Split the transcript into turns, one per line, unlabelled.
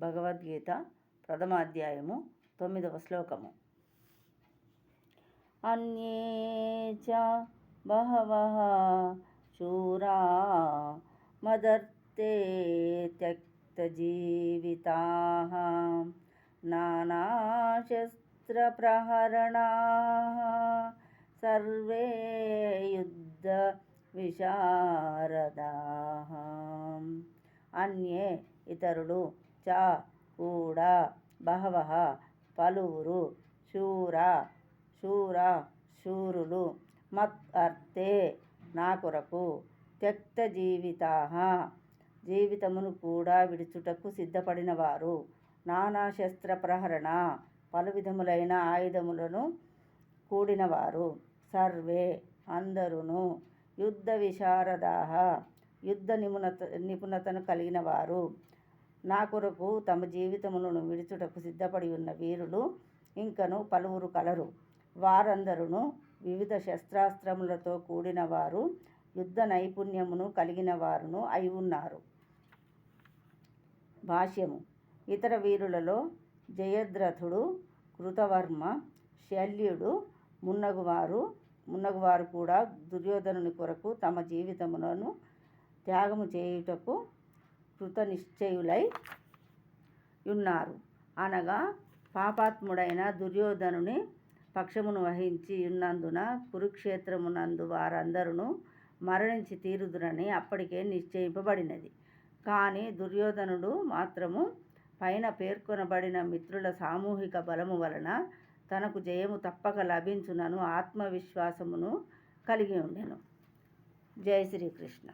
భగవద్గీత ప్రథమ అధ్యాయము 9వ శ్లోకము. అన్యే చ బహవః శూరా మదర్తే త్యక్తజీవితాః నానాశస్త్రప్రహరణాః సర్వే యుద్ధ విశారదాః. అన్యే ఇతరులు, చ కూడా, బహవః పలువురు, శూరా శూరులు, మత్ అర్తే నా కొరకు, త్యక్త జీవితాః జీవితమును కూడా విడుచుటకు సిద్ధపడినవారు, నానా శస్త్ర ప్రహరణ పలు విధములైన ఆయుధములను కూడినవారు, సర్వే అందరును, యుద్ధ విశారదాః యుద్ధ నిపుణతను కలిగిన వారు, నా కొరకు తమ జీవితములను విడుచుటకు సిద్ధపడి ఉన్న వీరులు ఇంకను పలువురు కలరు. వారందరూ వివిధ శస్త్రాస్త్రములతో కూడిన వారు, యుద్ధ నైపుణ్యమును కలిగిన వారును అయి ఉన్నారు. భాష్యము. ఇతర వీరులలో జయద్రథుడు, కృతవర్మ, శల్యుడు మున్నగువారు కూడా దుర్యోధనుని కొరకు తమ జీవితములను త్యాగము చేయుటకు కృతనిశ్చయులై ఉన్నారు. అనగా పాపాత్ముడైన దుర్యోధనుని పక్షమును వహించి ఉన్నందున కురుక్షేత్రమునందు వారందరూ మరణించి తీరుదురని అప్పటికే నిశ్చయింపబడినది. కానీ దుర్యోధనుడు మాత్రము పైన పేర్కొనబడిన మిత్రుల సామూహిక బలము వలన తనకు జయము తప్పక లభించునను ఆత్మవిశ్వాసమును కలిగి ఉండెను. జై శ్రీకృష్ణ.